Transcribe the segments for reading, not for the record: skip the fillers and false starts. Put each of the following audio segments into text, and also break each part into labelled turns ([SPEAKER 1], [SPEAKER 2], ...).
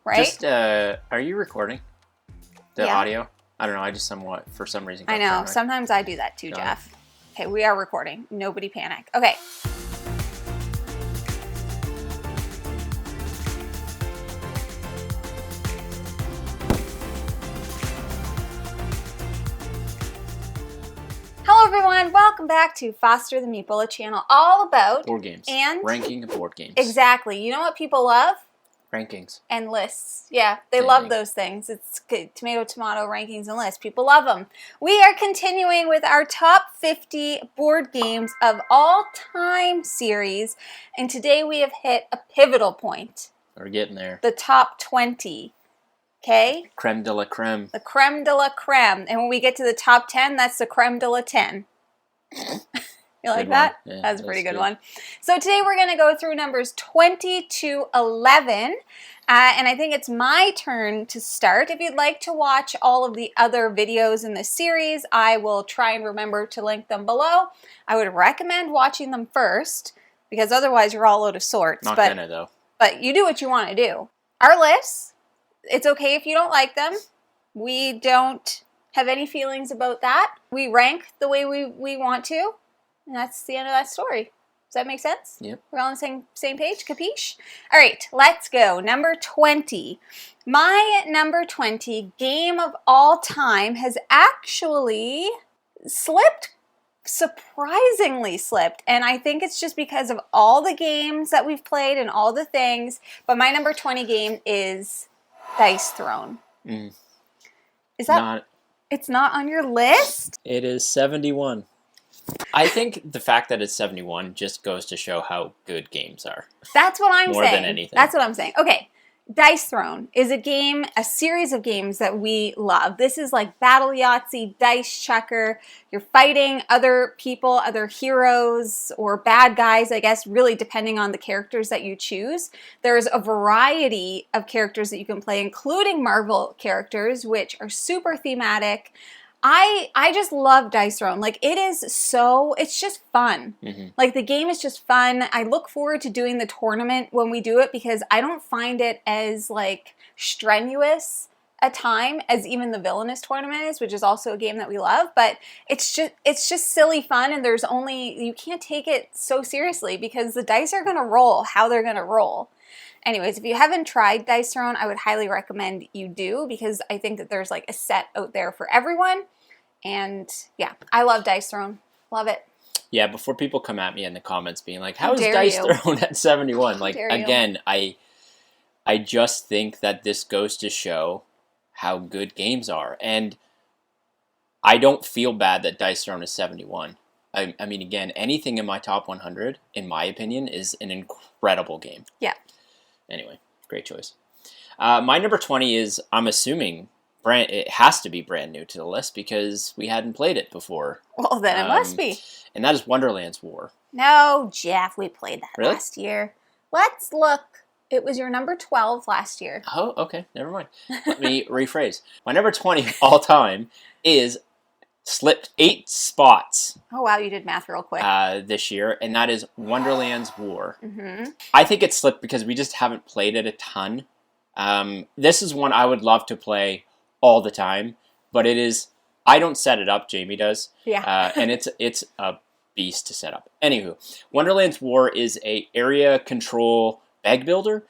[SPEAKER 1] right?
[SPEAKER 2] Just, are you recording the
[SPEAKER 1] Yeah.
[SPEAKER 2] audio? I don't know. I just somewhat, for some reason.
[SPEAKER 1] I know.
[SPEAKER 2] paranoid.
[SPEAKER 1] Sometimes I do that too,
[SPEAKER 2] Got
[SPEAKER 1] Jeff. Okay, we are recording. Nobody panic. Okay. Hello, everyone. Welcome back to Foster the Meeple, a channel all about
[SPEAKER 2] Board games.
[SPEAKER 1] and
[SPEAKER 2] Ranking of board games.
[SPEAKER 1] exactly. You know what people love?
[SPEAKER 2] Rankings.
[SPEAKER 1] And lists. Yeah, they
[SPEAKER 2] Same
[SPEAKER 1] love
[SPEAKER 2] thing.
[SPEAKER 1] those things. It's good. Tomato, rankings and lists. People love them. We are continuing with our top 50 board games of all time series. And today we have hit a pivotal point.
[SPEAKER 2] We're getting there.
[SPEAKER 1] The top 20. Okay?
[SPEAKER 2] Creme de la creme.
[SPEAKER 1] The creme de la creme. And when we get to the top 10, that's the creme de la 10. You like
[SPEAKER 2] Good
[SPEAKER 1] that?
[SPEAKER 2] one. Yeah,
[SPEAKER 1] That's a pretty
[SPEAKER 2] that's
[SPEAKER 1] good
[SPEAKER 2] good.
[SPEAKER 1] one. So today we're going to go through numbers 20 to 11. And I think it's my turn to start. If you'd like to watch all of the other videos in this series, I will try and remember to link them below. I would recommend watching them first, because otherwise you're all out of sorts.
[SPEAKER 2] Not gonna, though.
[SPEAKER 1] But you do what you want to do. Our lists, it's okay if you don't like them. We don't have any feelings about that. We rank the way we want to. And that's the end of that story. Does that make sense?
[SPEAKER 2] Yep.
[SPEAKER 1] We're all on the same page? Capiche? All right, let's go. Number 20. My number 20 game of all time has actually surprisingly slipped. And I think it's just because of all the games that we've played and all the things. But my number 20 game is Dice Throne. Is that... It's not on your list?
[SPEAKER 2] It is 71. I think the fact that it's 71 just goes to show how good games are.
[SPEAKER 1] That's what I'm saying.
[SPEAKER 2] More than anything.
[SPEAKER 1] That's what I'm saying. Okay. Dice Throne is a series of games that we love. This is like Battle Yahtzee, Dice Checker. You're fighting other people, other heroes or bad guys, I guess, really depending on the characters that you choose. There's a variety of characters that you can play, including Marvel characters, which are super thematic. I just love Dice Throne. Like, it's just fun.
[SPEAKER 2] Mm-hmm.
[SPEAKER 1] Like, the game is just fun. I look forward to doing the tournament when we do it because I don't find it as, like, strenuous a time as even the Villainous tournament is, which is also a game that we love. But it's just silly fun, and you can't take it so seriously because the dice are going to roll how they're going to roll. Anyways, if you haven't tried Dice Throne, I would highly recommend you do because I think that there's like a set out there for everyone. And yeah, I love Dice Throne. Love it.
[SPEAKER 2] Yeah, before people come at me in the comments being like, how is
[SPEAKER 1] dare
[SPEAKER 2] Dice
[SPEAKER 1] you.
[SPEAKER 2] Throne at 71? Like,
[SPEAKER 1] dare you.
[SPEAKER 2] again, I just think that this goes to show how good games are. And I don't feel bad that Dice Throne is 71. I mean, again, anything in my top 100, in my opinion, is an incredible game.
[SPEAKER 1] Yeah.
[SPEAKER 2] Anyway, great choice. My number 20 is, I'm assuming, it has to be brand new to the list because we hadn't played it before.
[SPEAKER 1] Well, then it must be.
[SPEAKER 2] And that is Wonderland's War.
[SPEAKER 1] No, Jeff, we played that
[SPEAKER 2] Really?
[SPEAKER 1] last year. Let's look. It was your number 12 last year.
[SPEAKER 2] Oh, okay, never mind. Let me rephrase. My number 20 of all time is slipped 8 spots
[SPEAKER 1] Oh, wow, you did math real quick.
[SPEAKER 2] this year, and that is Wonderland's War.
[SPEAKER 1] Mm-hmm.
[SPEAKER 2] I think it slipped because we just haven't played it a ton. This is one I would love to play all the time, but I don't set it up, Jamie does.
[SPEAKER 1] Yeah.
[SPEAKER 2] And it's a beast to set up. Anywho, Wonderland's War is a area control bag builder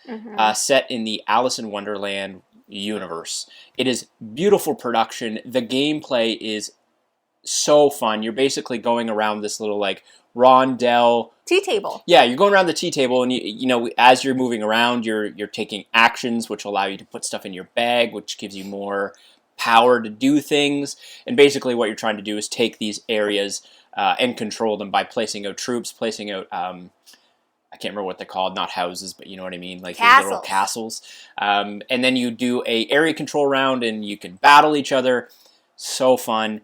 [SPEAKER 2] set in the Alice in Wonderland universe. It is beautiful production. The gameplay is so fun. You're basically going around this little like rondel
[SPEAKER 1] Tea table.
[SPEAKER 2] Yeah, you're going around the tea table, and you know, as you're moving around, you're taking actions, which allow you to put stuff in your bag, which gives you more power to do things. And basically, what you're trying to do is take these areas and control them by placing out troops, placing out I can't remember what they're called, not houses, but you know what I mean, like your little castles. And then you do a area control round, and you can battle each other. So fun.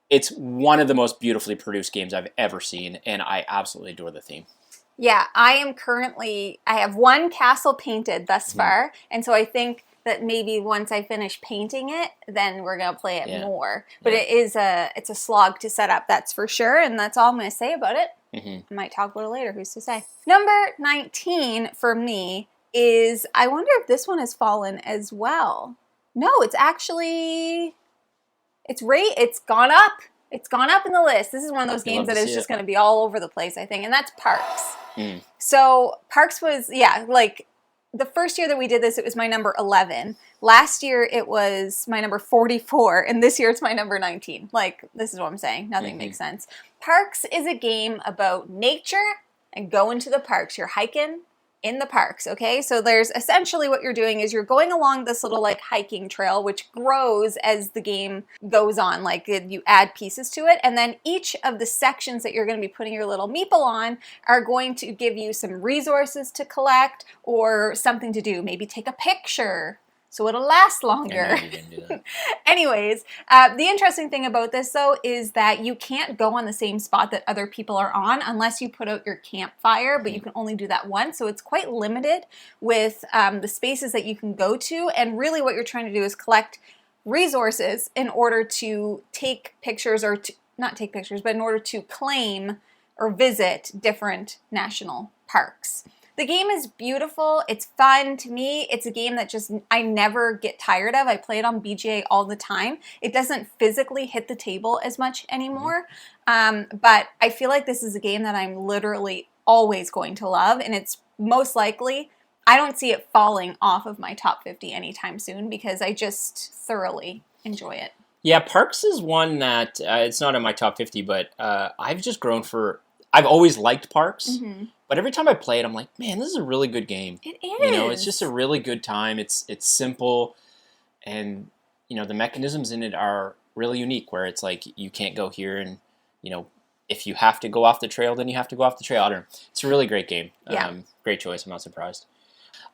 [SPEAKER 2] It's one of the most beautifully produced games I've ever seen, and I absolutely adore the theme.
[SPEAKER 1] Yeah, I have one castle painted thus far, and so I think that maybe once I finish painting it, then we're going to play it more. But it's a slog to set up, that's for sure, and that's all I'm going to say about it. I might talk about it later, who's to say. Number 19 for me is, I wonder if this one has fallen as well. No, it's actually, it's gone up. It's gone up in the list. This is one of those games that is just going to be all over the place, I think, and that's Parks. So Parks was, like, the first year that we did this, it was my number 11. Last year, it was my number 44, and this year, it's my number 19. Like, this is what I'm saying. Nothing makes sense. Parks is a game about nature and going to the parks. You're hiking in the parks, okay? So there's essentially what you're doing is you're going along this little like hiking trail, which grows as the game goes on. Like you add pieces to it, and then each of the sections that you're going to be putting your little meeple on are going to give you some resources to collect or something to do. Maybe take a picture so it'll last longer. Anyways, the interesting thing about this, though, is that you can't go on the same spot that other people are on unless you put out your campfire, but you can only do that once, so it's quite limited with the spaces that you can go to, and really what you're trying to do is collect resources in order to take pictures, or not take pictures, but in order to claim or visit different national parks. The game is beautiful. It's fun. To me, it's a game that just I never get tired of. I play it on BGA all the time. It doesn't physically hit the table as much anymore, but I feel like this is a game that I'm literally always going to love, and it's most likely, I don't see it falling off of my top 50 anytime soon because I just thoroughly enjoy it.
[SPEAKER 2] Yeah, Parks is one that, it's not in my top 50, but I've just grown for, I've always liked Parks. But every time I play it, I'm like, man, this is a really good game.
[SPEAKER 1] It is.
[SPEAKER 2] You know, it's just a really good time. It's simple, and you know the mechanisms in it are really unique. Where it's like you can't go here, and you know if you have to go off the trail, then you have to go off the trail. I don't know. It's a really great game.
[SPEAKER 1] Yeah.
[SPEAKER 2] Great choice. I'm not surprised.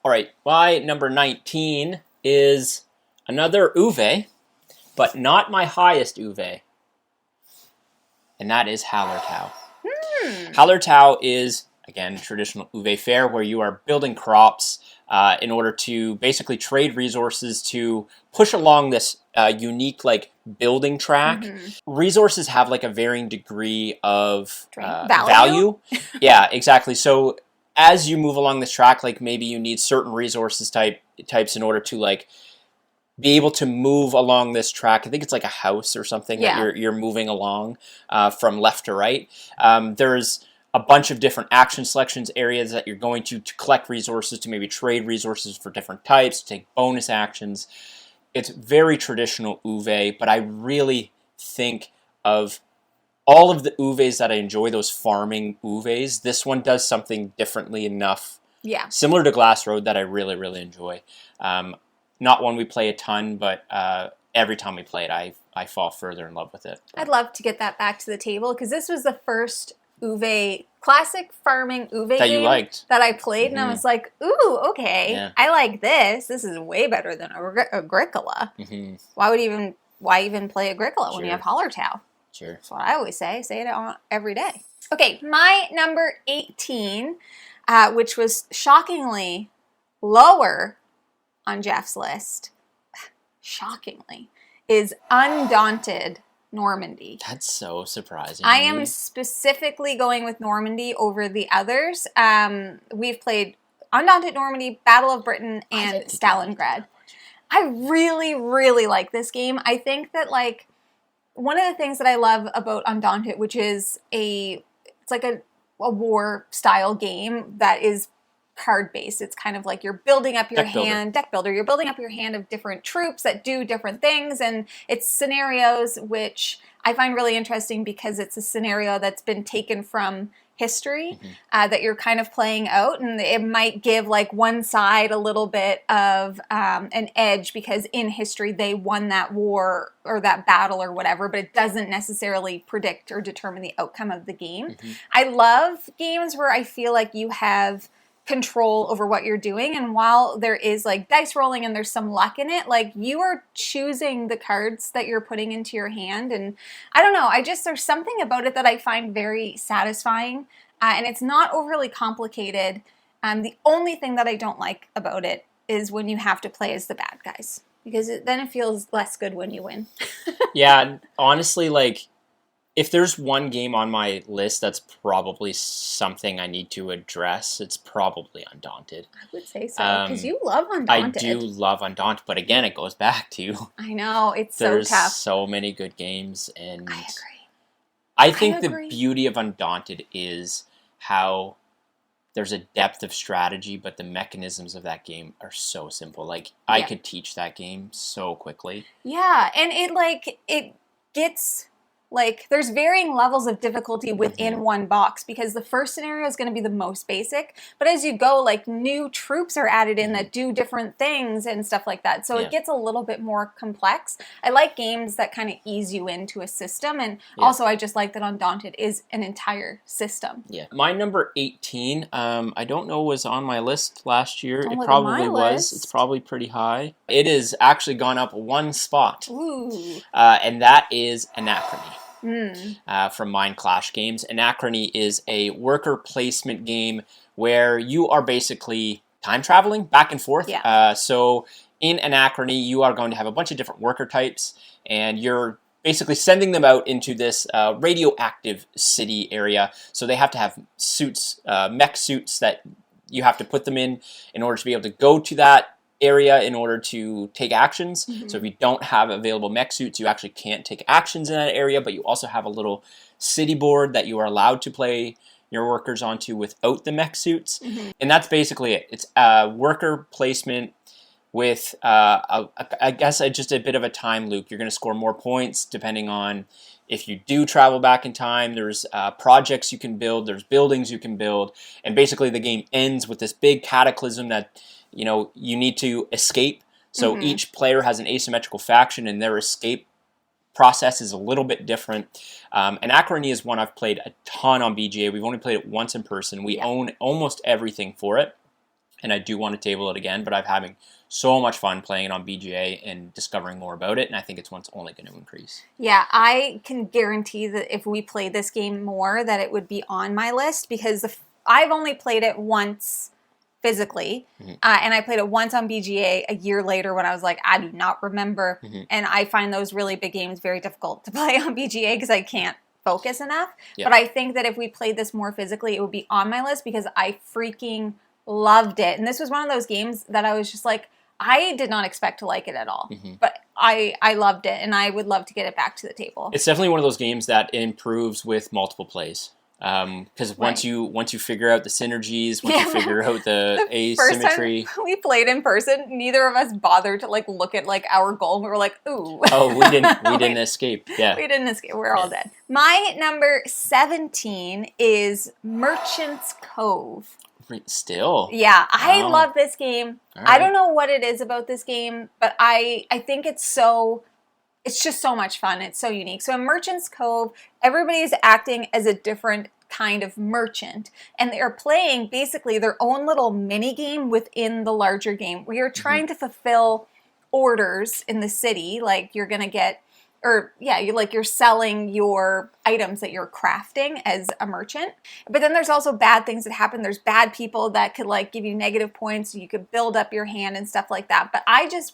[SPEAKER 2] All right, my number 19 is another Uwe, but not my highest Uwe, and that is Hallertau. Hallertau is, again, traditional Uwe fare where you are building crops in order to basically trade resources to push along this unique like building track. Resources have like a varying degree of value. Yeah, exactly. So as you move along this track, like maybe you need certain resources types in order to like be able to move along this track. I think it's like a house or something that you're moving along from left to right. There's a bunch of different action selections areas that you're going to collect resources, to maybe trade resources for different types, to take bonus actions. It's very traditional Uwe, but I really think of all of the Uves that I enjoy, those farming Uves, this one does something differently enough. Yeah. Similar to Glass Road that I really, really enjoy. Not one we play a ton, but every time we play it, I fall further in love with it.
[SPEAKER 1] I'd love to get that back to the table, because this was the first Uwe, classic farming Uwe
[SPEAKER 2] that
[SPEAKER 1] game
[SPEAKER 2] you liked.
[SPEAKER 1] That I played, and I was like, ooh, okay, I like this. This is way better than Agricola. Why even play Agricola when you have Hallertau?
[SPEAKER 2] Sure.
[SPEAKER 1] That's what I always say. I say it every day. Okay, my number 18, which was shockingly lower on Jeff's list, shockingly, is Undaunted Normandy.
[SPEAKER 2] That's so surprising.
[SPEAKER 1] I am specifically going with Normandy over the others. We've played Undaunted Normandy, Battle of Britain, and Stalingrad. I really, really like this game. I think that, like, one of the things that I love about Undaunted, which is it's like a war-style game that is card-based. It's kind of like you're building up your deck builder. You're building up your hand of different troops that do different things, and it's scenarios, which I find really interesting because it's a scenario that's been taken from history that you're kind of playing out, and it might give like one side a little bit of an edge because in history they won that war or that battle or whatever, but it doesn't necessarily predict or determine the outcome of the game. I love games where I feel like you have control over what you're doing, and while there is like dice rolling and there's some luck in it, like you are choosing the cards that you're putting into your hand, and I don't know, there's something about it that I find very satisfying, and it's not overly complicated. The only thing that I don't like about it is when you have to play as the bad guys, because then it feels less good when you win.
[SPEAKER 2] Yeah, honestly, like If there's one game on my list that's probably something I need to address, it's probably Undaunted.
[SPEAKER 1] I would say so, because you love Undaunted.
[SPEAKER 2] I do love Undaunted, but again, it goes back to...
[SPEAKER 1] I know, it's so
[SPEAKER 2] There's
[SPEAKER 1] tough.
[SPEAKER 2] so many good games, and...
[SPEAKER 1] I agree.
[SPEAKER 2] I think the beauty of Undaunted is how there's a depth of strategy, but the mechanisms of that game are so simple. Like, I could teach that game so quickly.
[SPEAKER 1] Yeah, and it gets... Like, there's varying levels of difficulty within one box, because the first scenario is going to be the most basic, but as you go, like, new troops are added in that do different things and stuff like that, so it gets a little bit more complex. I like games that kind of ease you into a system, and also I just like that Undaunted is an entire system.
[SPEAKER 2] Yeah. My number 18, I don't know was on my list last year.
[SPEAKER 1] Don't
[SPEAKER 2] It
[SPEAKER 1] look at
[SPEAKER 2] probably
[SPEAKER 1] my
[SPEAKER 2] was.
[SPEAKER 1] list.
[SPEAKER 2] It's probably pretty high. It has actually gone up one spot.
[SPEAKER 1] Ooh.
[SPEAKER 2] And that is Anachrony. From Mind Clash Games. Anachrony is a worker placement game where you are basically time traveling back and forth. So in Anachrony, you are going to have a bunch of different worker types, and you're basically sending them out into this radioactive city area. So they have to have suits, mech suits that you have to put them in order to be able to go to that area in order to take actions. So if you don't have available mech suits, you actually can't take actions in that area, but you also have a little city board that you are allowed to play your workers onto without the mech suits. And that's basically it. It's worker placement with, I guess, just a bit of a time loop. You're going to score more points depending on if you do travel back in time. There's projects you can build, there's buildings you can build, and basically the game ends with this big cataclysm that you need to escape. So each player has an asymmetrical faction, and their escape process is a little bit different. Anachrony is one I've played a ton on BGA. We've only played it once in person. We own almost everything for it, and I do want to table it again, but I'm having so much fun playing it on BGA and discovering more about it, and I think it's one that's only going to increase. Yeah,
[SPEAKER 1] I can guarantee that if we play this game more, that it would be on my list, because I've only played it once physically, and I played it once on BGA a year later when I was like, I do not remember, and I find those really big games very difficult to play on BGA because I can't focus enough, but I think that if we played this more physically, it would be on my list because I freaking loved it, and this was one of those games that I was just like, I did not expect to like it at all, but I loved it, and I would love to get it back to the table.
[SPEAKER 2] It's definitely one of those games that improves with multiple plays. Because once you figure out the synergies, once you figure out the asymmetry.
[SPEAKER 1] First time we played in person, neither of us bothered to look at our goal. We were like, ooh.
[SPEAKER 2] Oh, we didn't escape. Yeah.
[SPEAKER 1] We didn't escape. We're all dead. My number 17 is Merchant's Cove.
[SPEAKER 2] Still.
[SPEAKER 1] Yeah, I love this game. Right. I don't know what it is about this game, but I think it's just so much fun. It's so unique. So in Merchant's Cove, everybody's acting as a different kind of merchant, and they're playing basically their own little mini game within the larger game where you're trying to fulfill orders in the city. Like you're gonna get, you're selling your items that you're crafting as a merchant. But then there's also bad things that happen. There's bad people that could give you negative points. You could build up your hand and stuff like that. But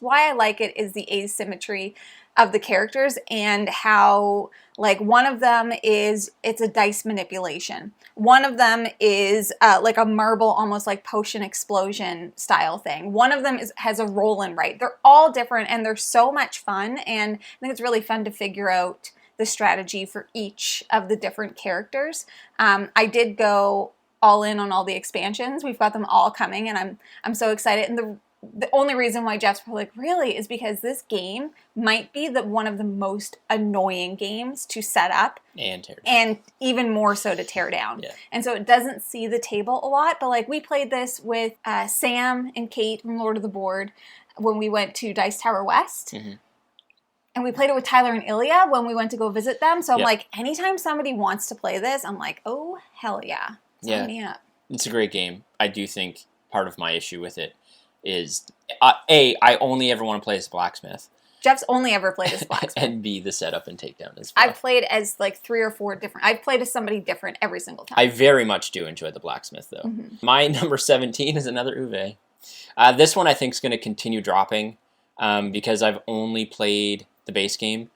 [SPEAKER 1] why I like it is the asymmetry of the characters, and how one of them it's a dice manipulation. One of them is like a marble, almost like potion explosion style thing. One of them has a roll and write. They're all different, and they're so much fun, and I think it's really fun to figure out the strategy for each of the different characters. I did go all in on all the expansions. We've got them all coming, and I'm so excited. And the only reason why Jeff's probably really is because this game might be one of the most annoying games to set up and even more so to tear down. Yeah. And so it doesn't see the table a lot, but we played this with Sam and Kate from Lord of the Board when we went to Dice Tower West. And we played it with Tyler and Ilya when we went to go visit them. So I'm like, anytime somebody wants to play this, I'm like, oh, hell yeah. Sign me up.
[SPEAKER 2] It's a great game. I do think part of my issue with it is I only ever want to play as blacksmith.
[SPEAKER 1] Jeff's only ever played as blacksmith.
[SPEAKER 2] And B, the setup and takedown as well.
[SPEAKER 1] I've played as 3 or 4 different. I've played as somebody different every single time.
[SPEAKER 2] I very much do enjoy the blacksmith though. My number 17 is another Uwe. This one I think is going to continue dropping because I've only played the base game,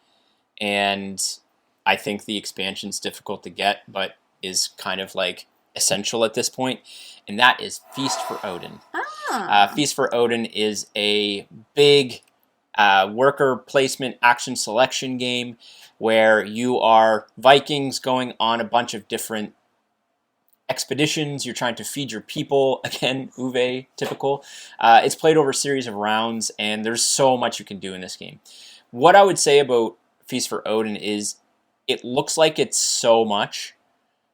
[SPEAKER 2] and I think the expansion's difficult to get, but is kind of like essential at this point, and that is Feast for Odin. Feast for Odin is a big worker placement action selection game where you are Vikings going on a bunch of different expeditions. You're trying to feed your people. Again, Uwe, typical. It's played over a series of rounds, and there's so much you can do in this game. What I would say about Feast for Odin is it looks like it's so much,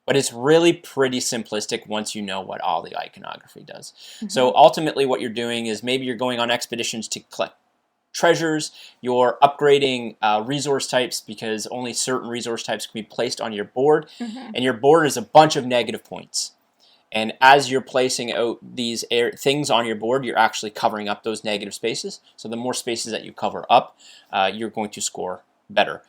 [SPEAKER 2] but it's really pretty simplistic once you know what all the iconography does. So ultimately what you're doing is maybe you're going on expeditions to collect treasures, you're upgrading resource types because only certain resource types can be placed on your board, and your board is a bunch of negative points. And as you're placing out these things on your board, you're actually covering up those negative spaces. So the more spaces that you cover up, you're going to score better.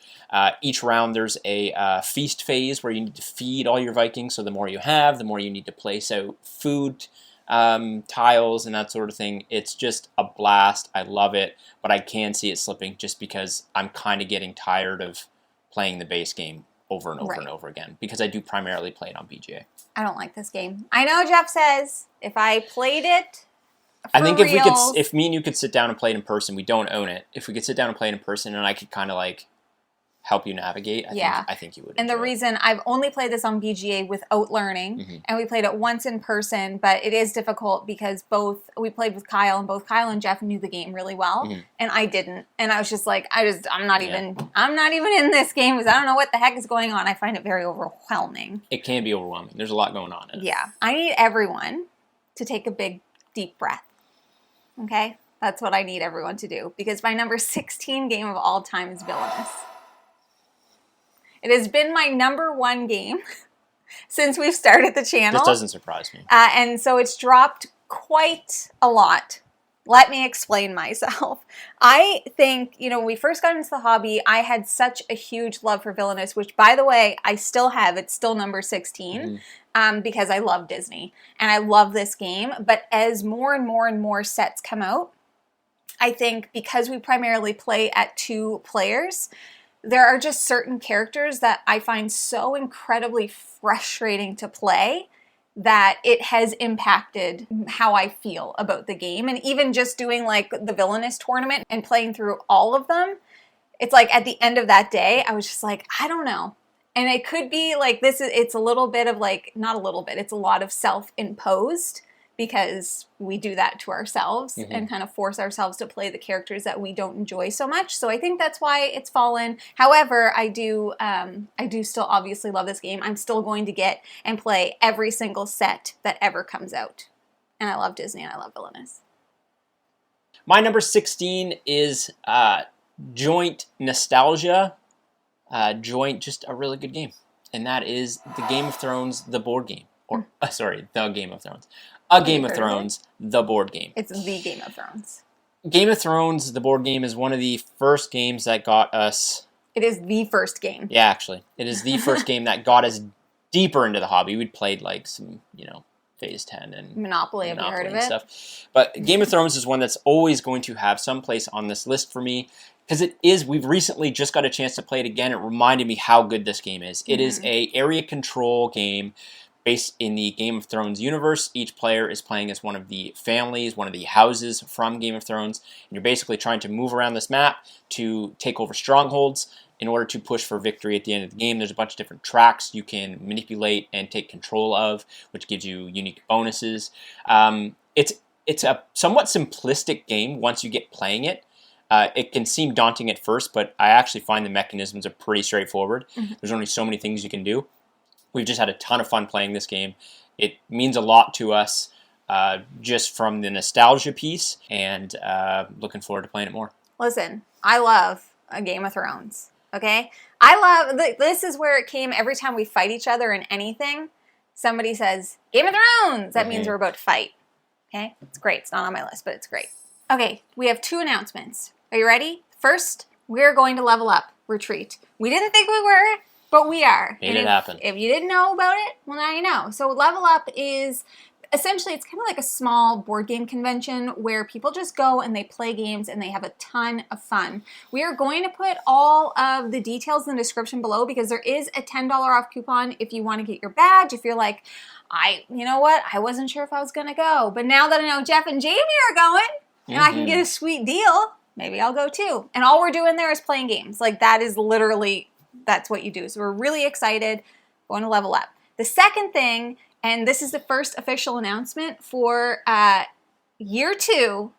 [SPEAKER 2] Each round there's a feast phase where you need to feed all your Vikings, so the more you have, the more you need to place out food tiles and that sort of thing. It's just a blast. I love it, but I can see it slipping just because I'm kind of getting tired of playing the base game over and over and over again, because I do primarily play it on BGA.
[SPEAKER 1] I don't like this game. I know Jeff says if I played it
[SPEAKER 2] I think if me and you could sit down and play it in person, we don't own it. If we could sit down and play it in person and I could kind of like help you navigate, I think you would.
[SPEAKER 1] And the reason I've only played this on BGA without learning, and we played it once in person, but it is difficult because we played with Kyle, and both Kyle and Jeff knew the game really well, and I didn't. And I was just like, I'm not even in this game because I don't know what the heck is going on. I find it very overwhelming.
[SPEAKER 2] It can be overwhelming. There's a lot going on in it.
[SPEAKER 1] Yeah. I need everyone to take a big, deep breath. Okay? That's what I need everyone to do, because my number 16 game of all time is Villainous. It has been my number one game since we've started the channel.
[SPEAKER 2] This doesn't surprise me.
[SPEAKER 1] And so it's dropped quite a lot. Let me explain myself. I think, when we first got into the hobby, I had such a huge love for Villainous, which, by the way, I still have. It's still number 16 because I love Disney and I love this game. But as more and more and more sets come out, I think because we primarily play at 2 players, there are just certain characters that I find so incredibly frustrating to play that it has impacted how I feel about the game. And even just doing like the Villainous tournament and playing through all of them, it's like at the end of that day, I was just like, I don't know. And it could be like it's a little bit of like, not a little bit, it's a lot of self-imposed, because we do that to ourselves and kind of force ourselves to play the characters that we don't enjoy so much. So I think that's why it's fallen. However, I do still obviously love this game. I'm still going to get and play every single set that ever comes out. And I love Disney and I love Villainous.
[SPEAKER 2] My number 16 is Joint Nostalgia. Just a really good game. And that is the Game of Thrones, the board game. Or, the Game of Thrones. A Game of Thrones, the board game.
[SPEAKER 1] It's the Game of Thrones.
[SPEAKER 2] Game of Thrones, the board game, is one of the first games that got us...
[SPEAKER 1] It is the first game.
[SPEAKER 2] Yeah, actually. It is the first game that got us deeper into the hobby. We'd played like some, Phase 10 and
[SPEAKER 1] Monopoly, have you heard of it?
[SPEAKER 2] Stuff. But Game of Thrones is one that's always going to have some place on this list for me, because we've recently just got a chance to play it again. It reminded me how good this game is. It is a area control game based in the Game of Thrones universe. Each player is playing as one of the families, one of the houses from Game of Thrones, and you're basically trying to move around this map to take over strongholds in order to push for victory at the end of the game. There's a bunch of different tracks you can manipulate and take control of, which gives you unique bonuses. It's a somewhat simplistic game once you get playing it. It can seem daunting at first, but I actually find the mechanisms are pretty straightforward. There's only so many things you can do. We've just had a ton of fun playing this game. It means a lot to us just from the nostalgia piece, and looking forward to playing it more.
[SPEAKER 1] Listen, I love a Game of Thrones, okay? This is where it came every time we fight each other in anything. Somebody says, Game of Thrones! That means we're about to fight, okay? It's great. It's not on my list, but it's great. Okay, we have 2 announcements. Are you ready? First, we're going to level up Retreat. We didn't think we were, but we are.
[SPEAKER 2] Made it happen.
[SPEAKER 1] If you didn't know about it, well, now you know. So Level Up is essentially it's kind of like a small board game convention where people just go and they play games and they have a ton of fun. We are going to put all of the details in the description below because there is a $10 off coupon if you want to get your badge. If you're like, you know what, I wasn't sure if I was going to go, but now that I know Jeff and Jamie are going, and I can get a sweet deal, maybe I'll go too. And all we're doing there is playing games. Like that is literally, that's what you do. So we're really excited, going to level up. The second thing, and this is the first official announcement for year 2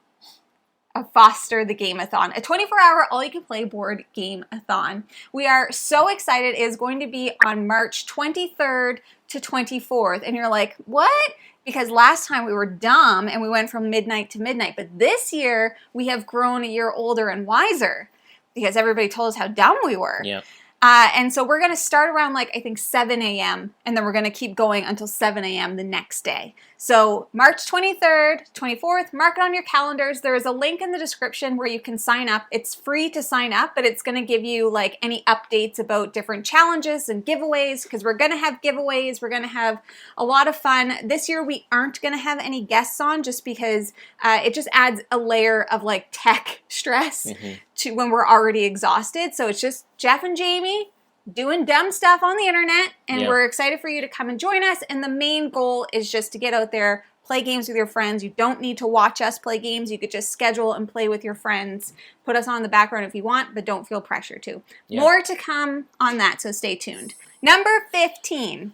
[SPEAKER 1] of Foster the Game-a-Thon, a 24-hour all-you-can-play board game-a-thon. We are so excited. It is going to be on March 23rd to 24th. And you're like, what? Because last time we were dumb and we went from midnight to midnight. But this year, we have grown a year older and wiser because everybody told us how dumb we were.
[SPEAKER 2] Yeah.
[SPEAKER 1] And so we're going to start around I think 7 a.m. and then we're going to keep going until 7 a.m. the next day. So March 23rd, 24th, mark it on your calendars. There is a link in the description where you can sign up. It's free to sign up, but it's going to give you any updates about different challenges and giveaways because we're going to have giveaways. We're going to have a lot of fun. This year we aren't going to have any guests on just because it just adds a layer of tech stress to when we're already exhausted. So it's just Jeff and Jamie doing dumb stuff on the internet, and we're excited for you to come and join us. And the main goal is just to get out there, play games with your friends. You don't need to watch us play games. You could just schedule and play with your friends. Put us on in the background if you want, but don't feel pressure to. More to come on that, so stay tuned. Number 15.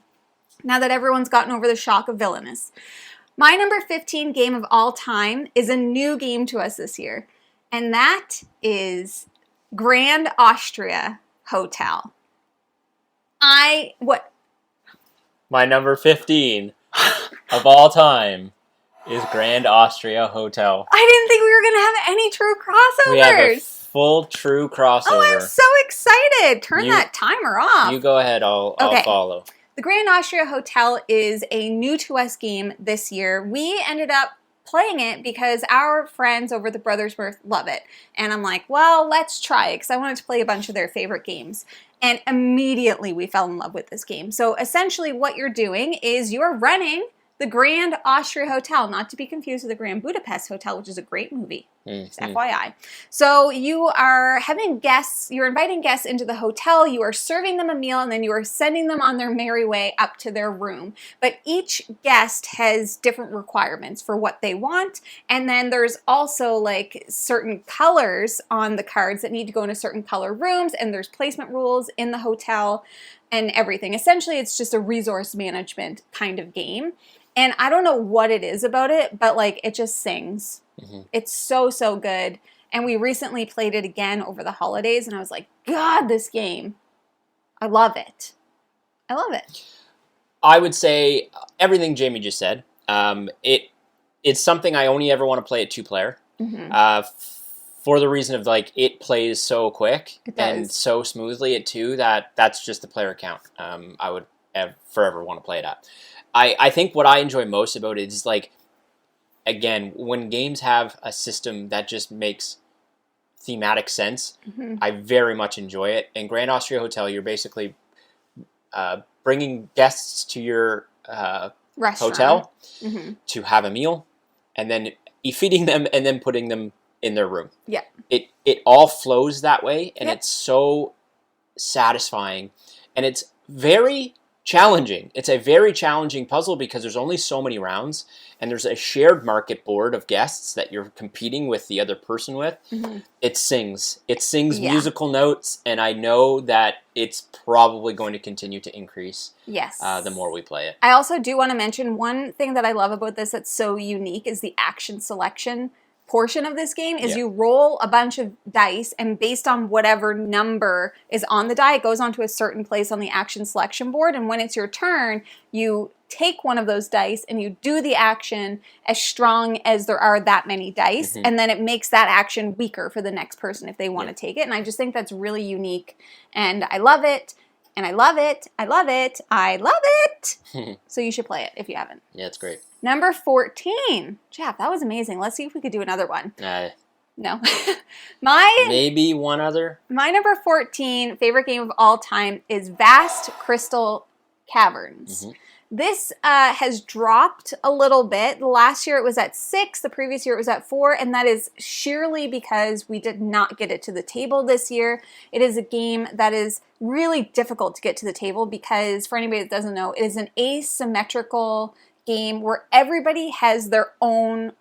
[SPEAKER 1] Now that everyone's gotten over the shock of Villainous. My number 15 game of all time is a new game to us this year, and that is Grand Austria Hotel.
[SPEAKER 2] My number 15 of all time is Grand Austria Hotel.
[SPEAKER 1] I didn't think we were going to have any true crossovers.
[SPEAKER 2] We have a full true crossover.
[SPEAKER 1] Oh, I'm so excited. Turn that timer off.
[SPEAKER 2] You go ahead. I'll follow.
[SPEAKER 1] The Grand Austria Hotel is a new to us game this year. We ended up playing it because our friends over the Brothersworth love it. And I'm like, well, let's try it because I wanted to play a bunch of their favorite games. And immediately we fell in love with this game. So essentially what you're doing is you're running the Grand Austria Hotel, not to be confused with the Grand Budapest Hotel, which is a great movie. Just FYI. So you are having guests, you're inviting guests into the hotel, you are serving them a meal, and then you are sending them on their merry way up to their room. But each guest has different requirements for what they want, and then there's also certain colors on the cards that need to go into certain color rooms, and there's placement rules in the hotel and everything. Essentially, it's just a resource management kind of game. And I don't know what it is about it, but it just sings. It's so, so good. And we recently played it again over the holidays, and I was like, God, this game. I love it. I love it.
[SPEAKER 2] I would say everything Jamie just said. It's something I only ever want to play at 2-player. For the reason of it plays so quick and so smoothly at 2 that's just the player count I would forever want to play it at. I think what I enjoy most about it is again, when games have a system that just makes thematic sense, I very much enjoy it. In Grand Austria Hotel, you're basically bringing guests to your hotel to have a meal, and then feeding them, and then putting them in their room.
[SPEAKER 1] Yeah.
[SPEAKER 2] It all flows that way, and it's so satisfying, and it's very challenging. It's a very challenging puzzle because there's only so many rounds, and there's a shared market board of guests that you're competing with the other person with. It sings musical notes, and I know that it's probably going to continue to increase the more we play it.
[SPEAKER 1] I also do want to mention one thing that I love about this that's so unique is the action selection portion of this game is you roll a bunch of dice, and based on whatever number is on the die, it goes onto a certain place on the action selection board, and when it's your turn, you take one of those dice and you do the action as strong as there are that many dice, and then it makes that action weaker for the next person if they want to take it, and I just think that's really unique, and I love it. And I love it. I love it. I love it. So you should play it if you haven't.
[SPEAKER 2] Yeah, it's great.
[SPEAKER 1] Number 14. Jeff, that was amazing. Let's see if we could do another one. No.
[SPEAKER 2] Maybe one other.
[SPEAKER 1] My number 14 favorite game of all time is Vast Crystal Caverns. This has dropped a little bit. Last year it was at 6, the previous year it was at 4, and that is sheerly because we did not get it to the table this year. It is a game that is really difficult to get to the table because, for anybody that doesn't know, it is an asymmetrical game where everybody has their own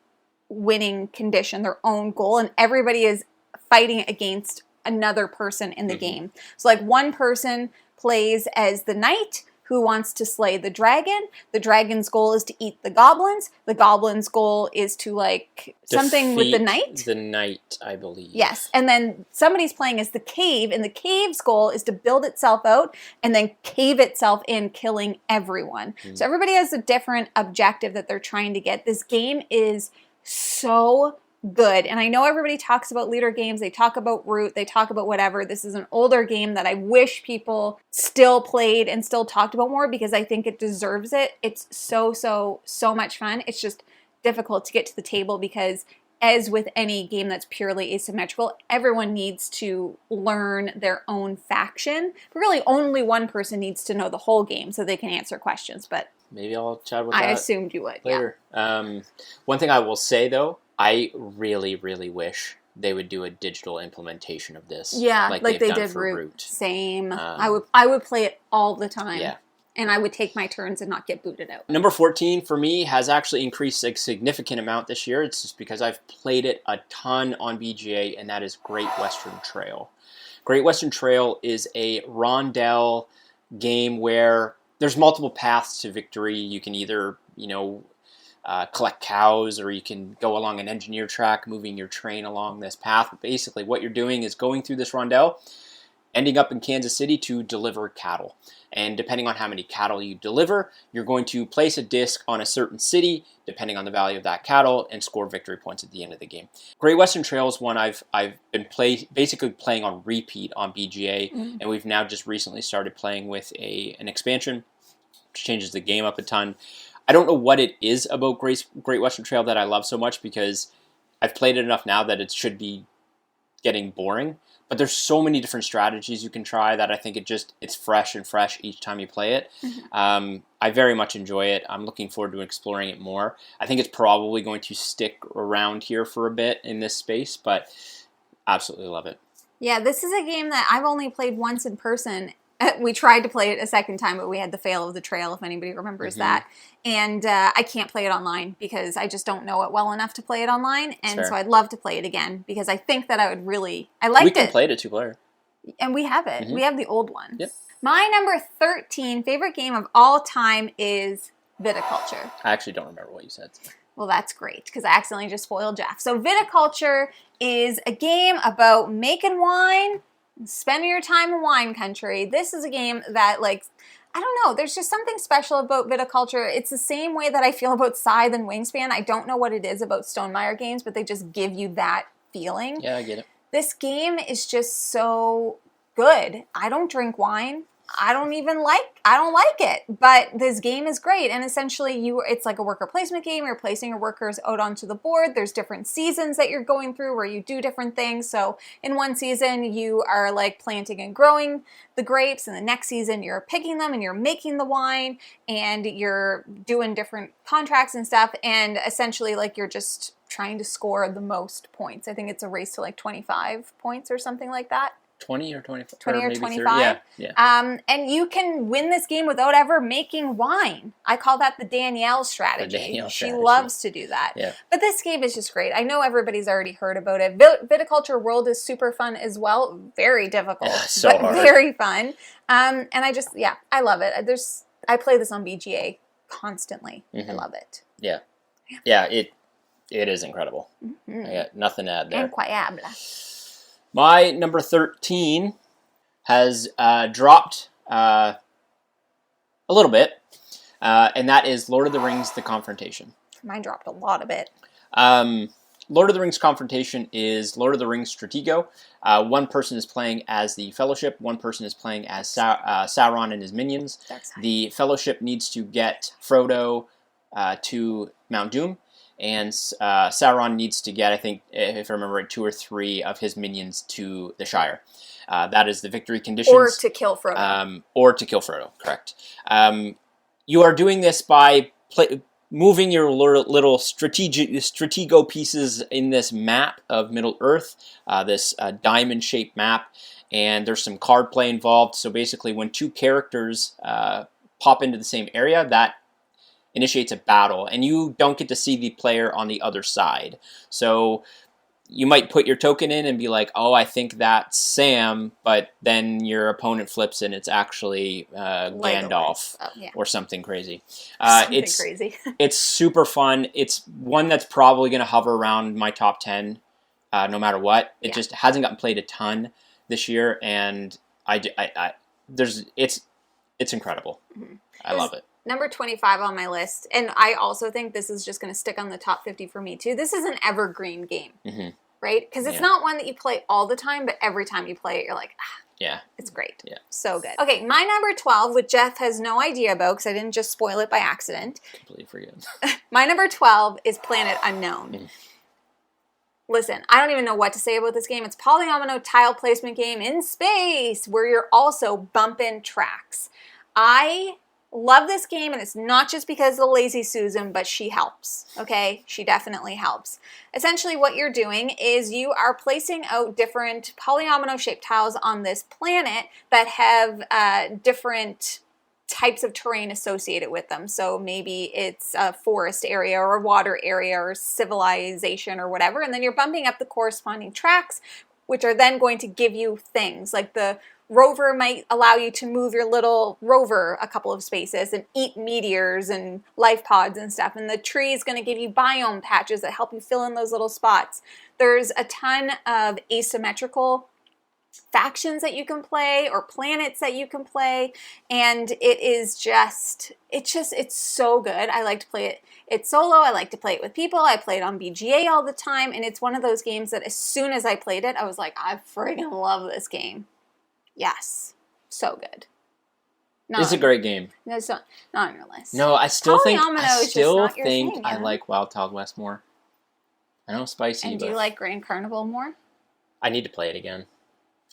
[SPEAKER 1] winning condition, their own goal, and everybody is fighting against another person in the game. So like one person plays as the knight who wants to slay the dragon. The dragon's goal is to eat the goblins. The goblin's goal is to like something with the knight.
[SPEAKER 2] The knight, I believe.
[SPEAKER 1] Yes, and then somebody's playing as the cave, and the cave's goal is to build itself out and then cave itself in, killing everyone. So everybody has a different objective that they're trying to get. This game is so good. And I know everybody talks about leader games, they talk about Root, they talk about whatever. This is an older game that I wish people still played and still talked about more because I think it deserves it. It's so much fun. It's just difficult to get to the table because as with any game that's purely asymmetrical, everyone needs to learn their own faction. But really only one person needs to know the whole game so they can answer questions. But
[SPEAKER 2] maybe I'll chat about that.
[SPEAKER 1] I assumed you would.
[SPEAKER 2] Later. Yeah. One thing I will say though, I really wish they would do a digital implementation of this.
[SPEAKER 1] Yeah, like they did Root. Same. I would play it all the time.
[SPEAKER 2] Yeah.
[SPEAKER 1] And I would take my turns and not get booted out.
[SPEAKER 2] Number 14 for me has actually increased a significant amount this year. It's just because I've played it a ton on BGA, and that is Great Western Trail. Great Western Trail is a rondel game where there's multiple paths to victory. You can either, collect cows, or you can go along an engineer track, moving your train along this path. But basically what you're doing is going through this rondel, ending up in Kansas City to deliver cattle. And depending on how many cattle you deliver, you're going to place a disc on a certain city, depending on the value of that cattle, and score victory points at the end of the game. Great Western Trail is one I've been basically playing on repeat on BGA, and we've now just recently started playing with an expansion, which changes the game up a ton. I don't know what it is about Great Western Trail that I love so much, because I've played it enough now that it should be getting boring. But there's so many different strategies you can try that I think it's fresh each time you play it. I very much enjoy it. I'm looking forward to exploring it more. I think it's probably going to stick around here for a bit in this space, but absolutely love it.
[SPEAKER 1] Yeah, this is a game that I've only played once in person. We tried to play it a second time, but we had the fail of the trail, if anybody remembers that. And I can't play it online because I just don't know it well enough to play it online. And so I'd love to play it again because I think that I would really... I liked it.
[SPEAKER 2] We can play it at 2-player.
[SPEAKER 1] And we have it. We have the old one.
[SPEAKER 2] Yep.
[SPEAKER 1] My number 13 favorite game of all time is Viticulture.
[SPEAKER 2] I actually don't remember what you said.
[SPEAKER 1] Well, that's great because I accidentally just spoiled Jeff. So Viticulture is a game about making wine, spending your time in wine country. This is a game that, I don't know, there's just something special about Viticulture. It's the same way that I feel about Scythe and Wingspan. I don't know what it is about Stonemaier games, but they just give you that feeling.
[SPEAKER 2] Yeah, I get it.
[SPEAKER 1] This game is just so good. I don't drink wine. I don't like it, but this game is great. And essentially it's like a worker placement game. You're placing your workers out onto the board. There's different seasons that you're going through where you do different things. So in one season, you are like planting and growing the grapes. And the next season, you're picking them and you're making the wine and you're doing different contracts and stuff. And essentially you're just trying to score the most points. I think it's a race to 25 points or something like that.
[SPEAKER 2] 20 or 25?
[SPEAKER 1] 20 or
[SPEAKER 2] maybe
[SPEAKER 1] 25.
[SPEAKER 2] 30. Yeah.
[SPEAKER 1] And you can win this game without ever making wine. I call that the Danielle strategy. She loves to do that.
[SPEAKER 2] Yeah.
[SPEAKER 1] But this game is just great. I know everybody's already heard about it. Viticulture World is super fun as well. Very difficult, but
[SPEAKER 2] hard.
[SPEAKER 1] Very fun. And I love it. I play this on BGA constantly. I love it.
[SPEAKER 2] Yeah. Yeah, it is incredible. I got nothing to add there.
[SPEAKER 1] Incroyable.
[SPEAKER 2] My number 13 has dropped a little bit, and that is Lord of the Rings: The Confrontation.
[SPEAKER 1] Mine dropped a lot of it.
[SPEAKER 2] Lord of the Rings Confrontation is Lord of the Rings Stratego. One person is playing as the Fellowship, one person is playing as Sauron and his minions. The Fellowship needs to get Frodo to Mount Doom, and Sauron needs to get, I think, if I remember right, 2 or 3 of his minions to the Shire. That is the victory conditions.
[SPEAKER 1] Or to kill Frodo.
[SPEAKER 2] Correct. you are doing this by moving your little stratego pieces in this map of Middle Earth, this diamond-shaped map, and there's some card play involved. So basically, when two characters pop into the same area, that initiates a battle, and you don't get to see the player on the other side. So you might put your token in and be like, oh, I think that's Sam, but then your opponent flips and it's actually Gandalf or something crazy. It's super fun. It's one that's probably going to hover around my top 10 no matter what. It just hasn't gotten played a ton this year, and it's incredible. Mm-hmm. I love it.
[SPEAKER 1] Number 25 on my list, and I also think this is just going to stick on the top 50 for me too. This is an evergreen game, right? Because it's not one that you play all the time, but every time you play it, you're like, it's great. Yeah. So good. Okay, my number 12, which Jeff has no idea about because I didn't just spoil it by accident.
[SPEAKER 2] Completely forget.
[SPEAKER 1] My number 12 is Planet Unknown. Listen, I don't even know what to say about this game. It's a polyomino tile placement game in space where you're also bumping tracks. I love this game, and it's not just because of Lazy Susan, but she helps, okay? She definitely helps. Essentially, what you're doing is you are placing out different polyomino-shaped tiles on this planet that have different types of terrain associated with them. So maybe it's a forest area or a water area or civilization or whatever, and then you're bumping up the corresponding tracks, which are then going to give you things like the rover might allow you to move your little rover a couple of spaces and eat meteors and life pods and stuff. And the tree is going to give you biome patches that help you fill in those little spots. There's a ton of asymmetrical factions that you can play or planets that you can play. And it's so good. I like to play it solo. I like to play it with people. I play it on BGA all the time. And it's one of those games that as soon as I played it, I was like, I friggin' love this game. Yes. So good.
[SPEAKER 2] It's a great game.
[SPEAKER 1] No, it's not on your list.
[SPEAKER 2] No, I still think I like Wild Wild West more. I know Spicy,
[SPEAKER 1] and do you like Grand Carnival more?
[SPEAKER 2] I need to play it again.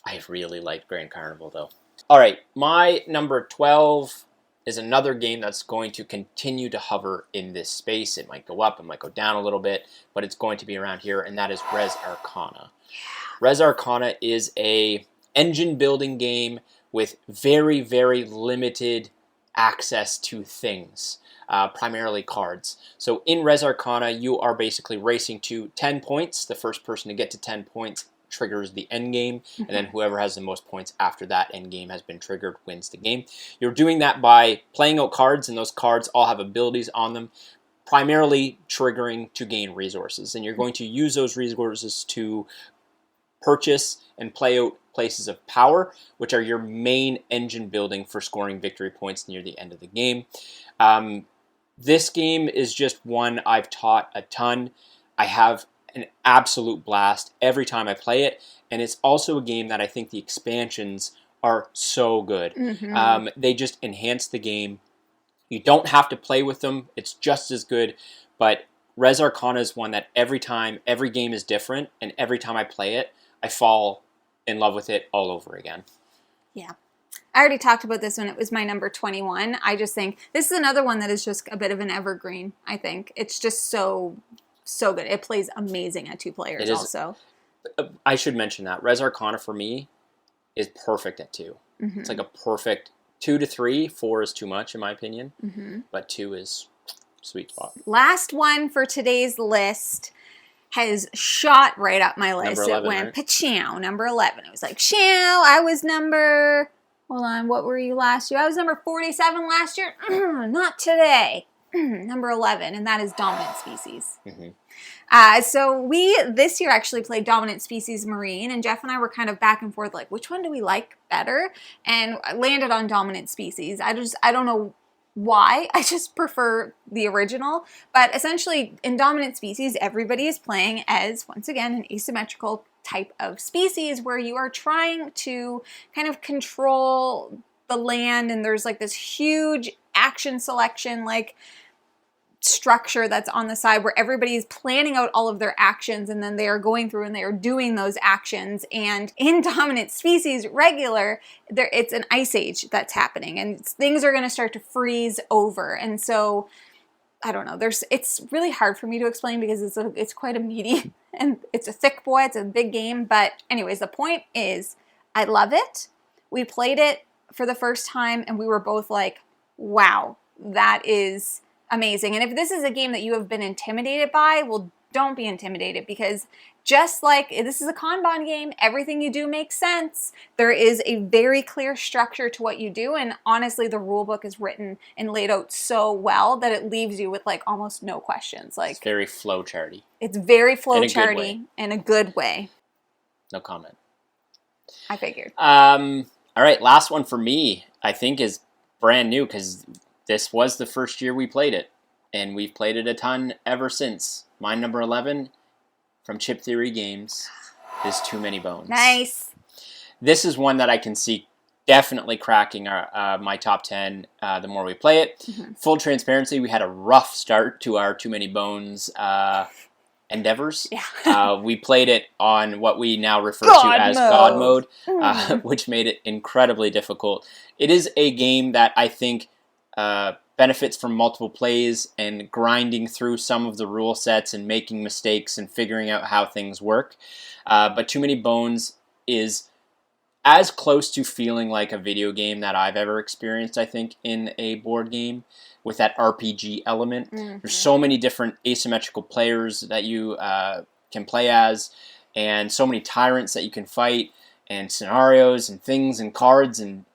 [SPEAKER 2] I really liked Grand Carnival, though. All right, my number 12 is another game that's going to continue to hover in this space. It might go up, it might go down a little bit, but it's going to be around here, and that is Res Arcana. Res Arcana is a engine building game with very, very limited access to things, primarily cards. So in Res Arcana, you are basically racing to 10 points. The first person to get to 10 points triggers the end game, and then whoever has the most points after that end game has been triggered wins the game. You're doing that by playing out cards, and those cards all have abilities on them, primarily triggering to gain resources. And you're going to use those resources to purchase and play out places of power, which are your main engine building for scoring victory points near the end of the game. This game is just one I've taught a ton. I have an absolute blast every time I play it, and it's also a game that I think the expansions are so good. They just enhance the game. You don't have to play with them. It's just as good, but Res Arcana is one that every game is different, and every time I play it, I fall in love with it all over again.
[SPEAKER 1] Yeah. I already talked about this when it was my number 21. I just think this is another one that is just a bit of an evergreen, I think. It's just so good. It plays amazing at 2 players also.
[SPEAKER 2] I should mention that. Res Arcana for me is perfect at 2. It's like a perfect 2 to 3. 4 is too much in my opinion, but 2 is sweet spot.
[SPEAKER 1] Last one for today's list has shot right up my list.
[SPEAKER 2] 11,
[SPEAKER 1] it went
[SPEAKER 2] right?
[SPEAKER 1] Pachow, number 11. It was like, chow, I was number, hold on, what were you last year? I was number 47 last year. Not today. Number 11, and that is Dominant Species. So we, this year, actually played Dominant Species Marine, and Jeff and I were kind of back and forth, like, which one do we like better? And I landed on Dominant Species. I don't know why. I just prefer the original. But essentially, in Dominant Species, everybody is playing as, once again, an asymmetrical type of species where you are trying to kind of control the land, and there's like this huge action selection, like structure that's on the side where everybody is planning out all of their actions, and then they are going through and they are doing those actions. And in Dominant Species regular, it's an ice age that's happening, and things are going to start to freeze over. And so I don't know, it's really hard for me to explain because it's quite a meaty and it's a thick boy, it's a big game. But anyways, the point is I love it. We played it for the first time and we were both like, wow, that is amazing. And if this is a game that you have been intimidated by, well, don't be intimidated, because just like this is a Kanban game, everything you do makes sense. There is a very clear structure to what you do, and honestly, the rule book is written and laid out so well that it leaves you with like almost no questions. Like,
[SPEAKER 2] it's very flowcharty.
[SPEAKER 1] It's very flowcharty in a good way.
[SPEAKER 2] No comment.
[SPEAKER 1] I figured.
[SPEAKER 2] All right, last one for me, I think, is brand new because this was the first year we played it, and we've played it a ton ever since. My number 11 from Chip Theory Games is Too Many Bones.
[SPEAKER 1] Nice.
[SPEAKER 2] This is one that I can see definitely cracking my top 10 the more we play it. Mm-hmm. Full transparency, we had a rough start to our Too Many Bones endeavors. Yeah. We played it on what we now refer to as God mode, which made it incredibly difficult. It is a game that I think benefits from multiple plays and grinding through some of the rule sets and making mistakes and figuring out how things work. But Too Many Bones is as close to feeling like a video game that I've ever experienced, I think, in a board game with that RPG element. Mm-hmm. There's so many different asymmetrical players that you can play as, and so many tyrants that you can fight, and scenarios and things and cards and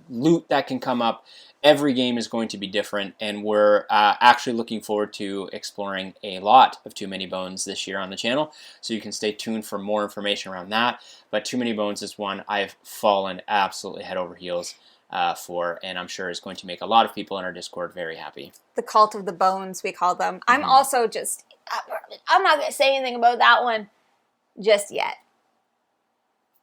[SPEAKER 2] loot that can come up. Every game is going to be different, and we're actually looking forward to exploring a lot of Too Many Bones this year on the channel, so you can stay tuned for more information around that. But Too Many Bones is one I've fallen absolutely head over heels for, and I'm sure is going to make a lot of people in our Discord very happy.
[SPEAKER 1] The Cult of the Bones, we call them. I'm also just, I'm not going to say anything about that one just yet.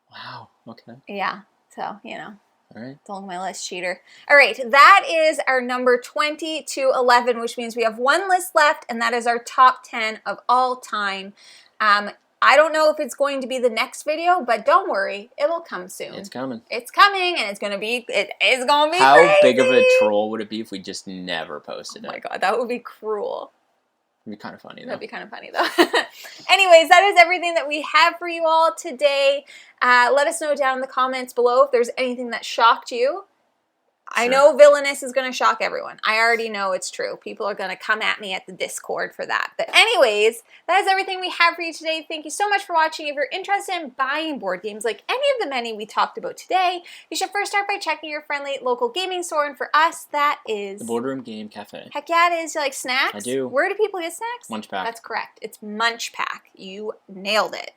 [SPEAKER 2] Wow, okay.
[SPEAKER 1] Yeah, so, you know.
[SPEAKER 2] All right.
[SPEAKER 1] It's on my list, cheater. All right, that is our number 20 to 11, which means we have one list left, and that is our top 10 of all time. I don't know if it's going to be the next video, but don't worry, it'll come soon.
[SPEAKER 2] It's coming.
[SPEAKER 1] It's coming, and it is going to be
[SPEAKER 2] How
[SPEAKER 1] crazy.
[SPEAKER 2] big of a troll would it be if we just never posted it?
[SPEAKER 1] Oh my god, that would be cruel.
[SPEAKER 2] It'd be kind of funny, though.
[SPEAKER 1] That'd be kind of funny, though. Anyways, that is everything that we have for you all today. Let us know down in the comments below if there's anything that shocked you. Sure. I know villainous is going to shock everyone. I already know it's true. People are going to come at me at the Discord for that. But anyways, that is everything we have for you today. Thank you so much for watching. If you're interested in buying board games like any of the many we talked about today, you should first start by checking your friendly local gaming store. And for us, that is
[SPEAKER 2] the Boardroom Game Cafe.
[SPEAKER 1] Heck yeah, it is. You like snacks?
[SPEAKER 2] I do.
[SPEAKER 1] Where do people get snacks?
[SPEAKER 2] Munch Pack.
[SPEAKER 1] That's correct. It's Munch Pack. You nailed it.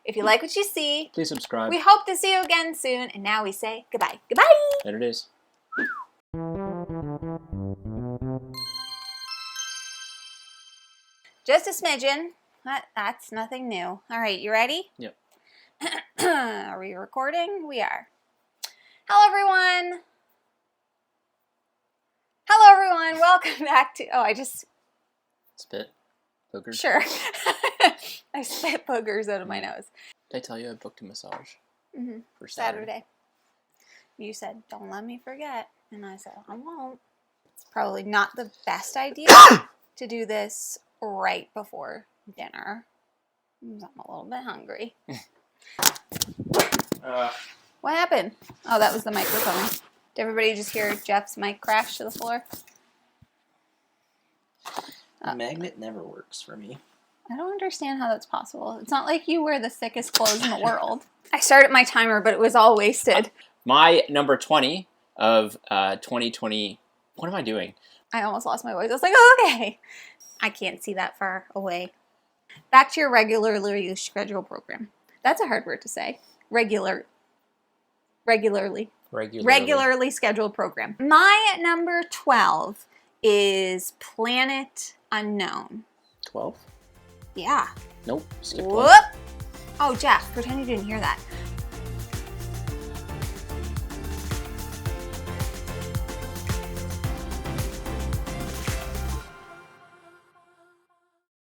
[SPEAKER 1] If you like what you see,
[SPEAKER 2] please subscribe.
[SPEAKER 1] We hope to see you again soon. And now we say goodbye. Goodbye.
[SPEAKER 2] There it is.
[SPEAKER 1] Just a smidgen. That's nothing new. All right, you ready?
[SPEAKER 2] Yep.
[SPEAKER 1] Are we recording? We are. Hello, everyone. Hello, everyone. Welcome back to... Oh, I just...
[SPEAKER 2] Spit? Boogers?
[SPEAKER 1] Sure. I spit boogers out of my nose.
[SPEAKER 2] Did I tell you I booked a massage?
[SPEAKER 1] Mm-hmm.
[SPEAKER 2] For Saturday.
[SPEAKER 1] You said, don't let me forget. And I said, I won't. It's probably not the best idea to do this right before dinner. I'm a little bit hungry. What happened? Oh, that was the microphone. Did everybody just hear Jeff's mic crash to the floor?
[SPEAKER 3] The magnet never works for me.
[SPEAKER 1] I don't understand how that's possible. It's not like you wear the thickest clothes in the world. I started my timer, but it was all wasted.
[SPEAKER 2] My number 20 of 2020... What am I doing?
[SPEAKER 1] I almost lost my voice. I was like, oh, okay. I can't see that far away. Back to your regularly scheduled program. That's a hard word to say. Regularly scheduled program. My number 12 is Planet Unknown.
[SPEAKER 2] 12?
[SPEAKER 1] Yeah.
[SPEAKER 2] Nope. Skip
[SPEAKER 1] Whoop. Oh, Jeff, pretend you didn't hear that.